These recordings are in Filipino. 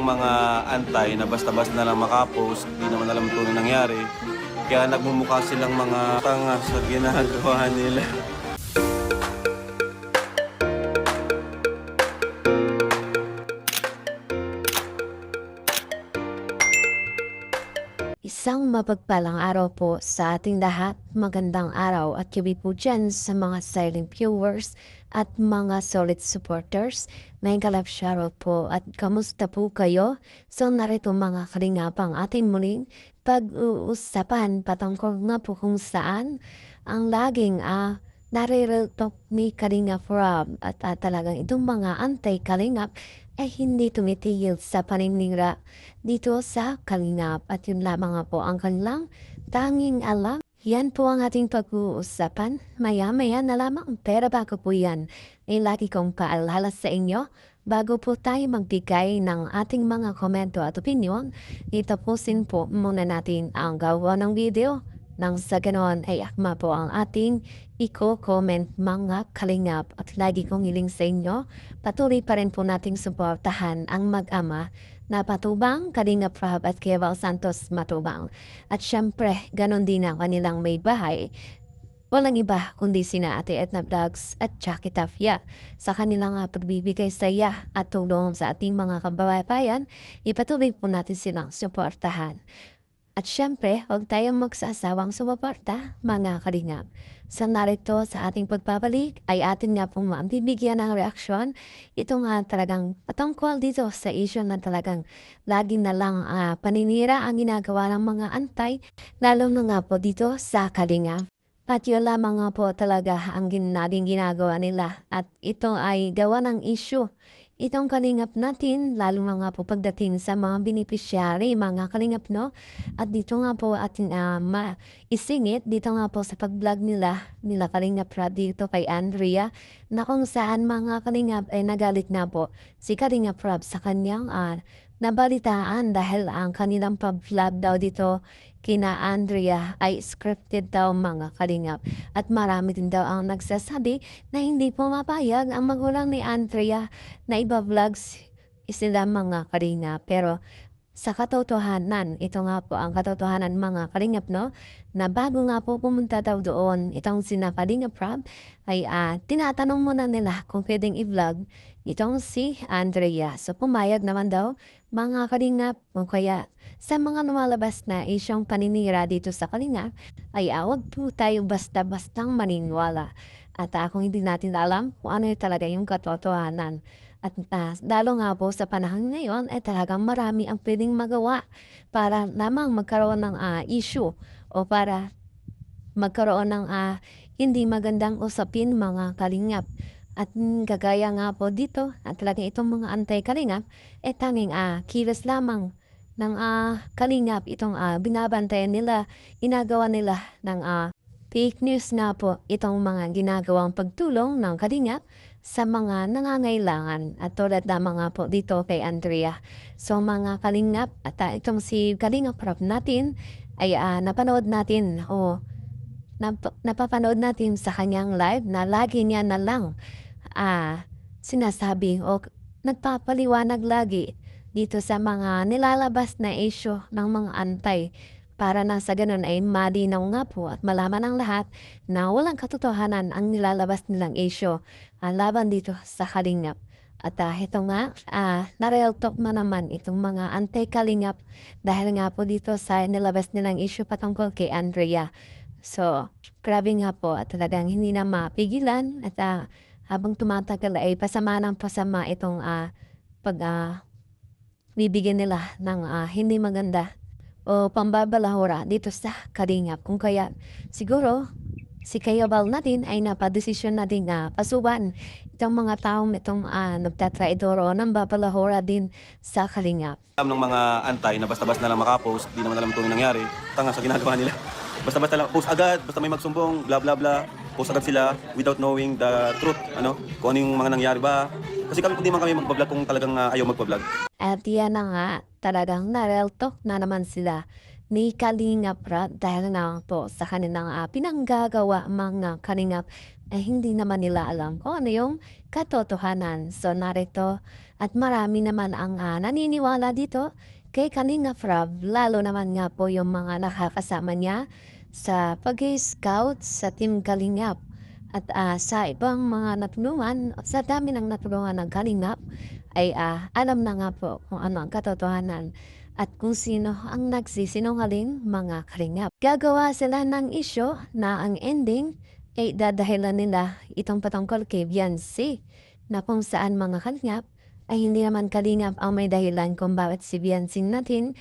Mga antay na basta-basta na lang makapost, di naman alam ito na nangyari. Kaya nagmumukha silang mga tanga sa ginagawa nila. Isang mapagpalang araw po sa ating lahat. Magandang araw at gabi po dyan sa mga silent viewers at mga solid supporters. May kalapsyaro po at kamusta po kayo? So narito mga kalingapang ating muling pag-uusapan patungkol nga po kung saan ang laging narireltop ni Kalingap Rob at talagang itong mga anti-Kalingap ay hindi tumitigil sa paninira dito sa Kalingap at yun lamang nga po ang kanilang tanging alam. Yan po ang ating pag-uusapan. Maya-maya na lamang, pero bago po yan, ay lagi kong paalala sa inyo, bago po tayo magbigay ng ating mga komento at opinion, itapusin po muna natin ang gawa ng video. Nang sa ganon ay akma po ang ating i-comment mga kalingap at lagi kong hiling sa inyo, patuloy pa rin po nating suportahan ang mag-ama na Patubang, Kalingap Rob at Keval Santos Matubang. At syempre, ganon din ang kanilang may bahay. Walang iba kundi sina Ate Edna Vlogs at Jackie Tafia. Sa kanilang pagbibigay saya at tulong sa ating mga kababayan, ipatuloy po natin silang suportahan. At syempre, huwag tayong magsasawang sumuporta, mga kalingap. Sa narito sa ating pagpapalik ay atin nga pong mabibigyan ng reaksyon. Ito nga talagang patungkol dito sa issue na talagang lagi na lang paninira ang ginagawa ng mga antay, lalo na nga po dito sa kalingap. At yun lamang nga po talaga ang naging ginagawa nila at ito ay gawa ng issue. Itong kalingap natin, lalo na nga po pagdating sa mga beneficiary, mga kalingap, no? At dito nga po atin isingit, dito nga po sa pag-vlog nila Kalingap Rod dito kay Andrea, na kung saan mga kalingap ay nagalit na po si Kalingap Rob sa kanyang nabalitaan dahil ang kanilang pag-vlog daw dito kina Andrea ay scripted daw mga kalingap. At marami din daw ang nagsasabi na hindi pumapayag ang magulang ni Andrea na iba-vlogs sila mga kalingap. Pero sa katotohanan, ito nga po ang katotohanan mga kalingap, no? Na bago nga po pumunta daw doon, itong sina Kalingap Rob ay tinatanong muna nila kung pwedeng i-vlog itong si Andrea. So pumayag naman daw mga kalingap, o kaya sa mga lumalabas na isyong paninira dito sa kalingap, ay huwag po tayo basta-bastang maniniwala. At kung hindi natin alam kung ano talaga yung katotohanan. At lalo nga po sa panahon ngayon ay talagang marami ang pwedeng magawa para lamang magkaroon ng issue o para magkaroon ng hindi magandang usapin mga kalingap. At kagaya nga po dito at talagang itong mga anti-kalingap tanging kilos lamang ng kalingap itong binabantayan nila, inagawa nila ng fake news nga po itong mga ginagawang pagtulong ng kalingap sa mga nangangailangan at tulad na mga po dito kay Andrea. So mga kalingap at itong si Kalingap Rob natin ay napanood natin o napapanood natin sa kanyang live na lagi niya na lang sinasabi o nagpapaliwanag lagi dito sa mga nilalabas na issue ng mga antay para na sa ganun ay malinaw nga po at malaman ng lahat na walang katotohanan ang nilalabas nilang issue laban dito sa kalingap. At ito nga, na-real talk na naman itong mga anti-kalingap dahil nga po dito sa nilabas nilang issue patungkol kay Andrea. So, grabe nga po at talagang hindi na mapigilan at habang tumatagal ay pasama ng pasama itong bibigyan nila ng hindi maganda o pambabalahura dito sa kalingap. Kung kaya siguro si Kayabal natin ay napadesisyon natin pasuban itong mga taong itong nagtatraidor o nang babalahura din sa kalingap. Alam ng mga antay na basta-basta na lang makapost, di naman alam ito na nangyari. Tanga sa ginagawa nila. Basta-basta lang, post agad, basta may magsumbong, bla bla bla. Post agad sila without knowing the truth, kung ano yung mga nangyari ba. Kasi hindi man kami magbablog kung talagang ayaw magbablog. At yan na nga, talagang na-real talk na naman sila ni Kalingap Rob dahil nga po sa kanilang pinanggagawa mga Kalingap ay hindi naman nila alam kung ano yung katotohanan. So narito At marami naman ang naniniwala dito kay Kalinga Prab, lalo naman nga po yung mga nakakasama niya sa pag-scout sa Team Kalingap. At sa ibang mga natulungan, sa dami ng natulungan ng Kalingap, ay alam na nga po kung ano ang katotohanan at kung sino ang nagsisinungaling mga Kalingap. Gagawa sila ng isyo na ang ending ay dadahilan nila itong patungkol kay Beyonce na kung saan mga Kalingap ay hindi naman Kalingap ang may dahilan kung bakit si Beyonce natin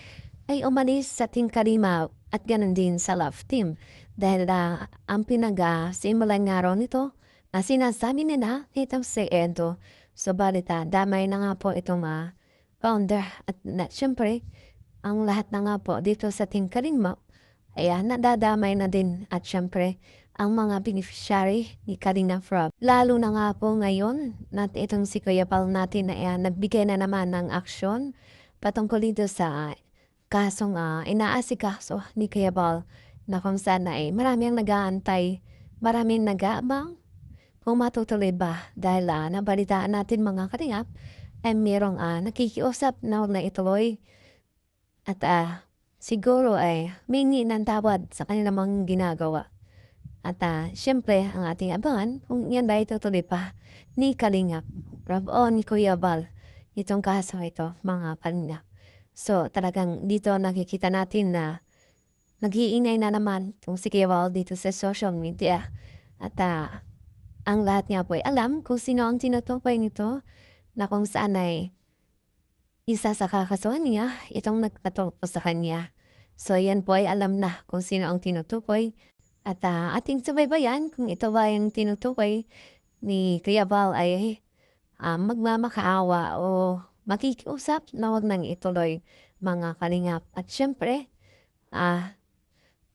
ay umalis sa Team Kalingap at ganun din sa Love Team. Dahil ang simulan nga raw nito na sinasabi nila itong si Edo. So balita, damay na nga po itong founder at syempre, ang lahat na nga po dito sa Team Kalingap ay nadadamay na din at syempre, ang mga beneficiary ni Kalinga Prab. Lalo na nga po ngayon na itong si Kuya Pal natin na nagbigay na naman ng aksyon patungkol dito sa kasong inaasikaso ni Kuya Pal na kung saan ay marami ang nag-aantay, maraming nag-aabang kung matutuloy ba dahil nabalitaan natin mga Kalingap ay merong nakikiusap na huwag na ituloy at siguro ay mingi ng tawad sa kanilang mga ginagawa. At syempre, ang ating abangan kung yan ba itutuloy pa ni Kalingap Prab o ni Kuya Bal itong kaso ito, mga Kalingap. So, talagang dito nakikita natin na nag-iingay na naman kung si Kuya Bal dito sa social media. At ang lahat niya po ay alam kung sino ang tinutukoy nito na kung saan ay isa sa kakasuhan niya itong nagpatulpo sa kanya. So, yan po ay alam na kung sino ang tinutukoy. At ating subaybayan kung ito ba yung tinutukoy ni Kuya Bal ay magmamakaawa o makikiusap na wag nang ituloy mga Kalingap. At syempre,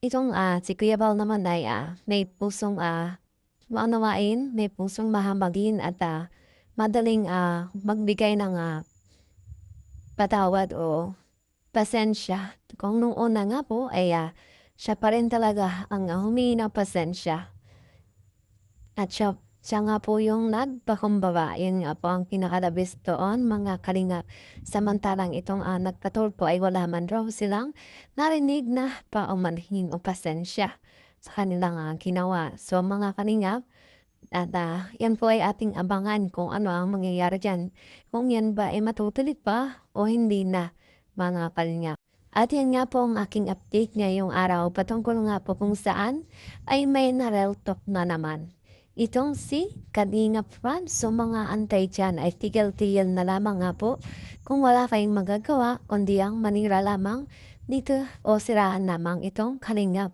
itong si Kuya Bal naman ay may pusong maunawain, may pusong mahamagin at madaling magbigay ng patawad o pasensya. Kung nung una nga po ay siya pa rin talaga ang humingi ng pasensya. At siya nga po yung nagpakumbaba. Yun nga po ang pinakalabis doon, mga Kalingap. Samantalang itong nagpatulpo ay wala man raw silang narinig na paumanhin o pasensya sa kanilang ginawa. So mga Kalingap, at yan po ay ating abangan kung ano ang mangyayari dyan. Kung yan ba ay matutuloy pa o hindi na, mga Kalingap. At yan nga po ang aking update ngayong araw patungkol nga po kung saan ay may na-real talk na naman. Itong si Kalinga Prab, so mga antay dyan ay tigil-tigil na lamang nga po kung wala kayong magagawa kundi ang manira lamang dito o siraan lamang itong Kalingap.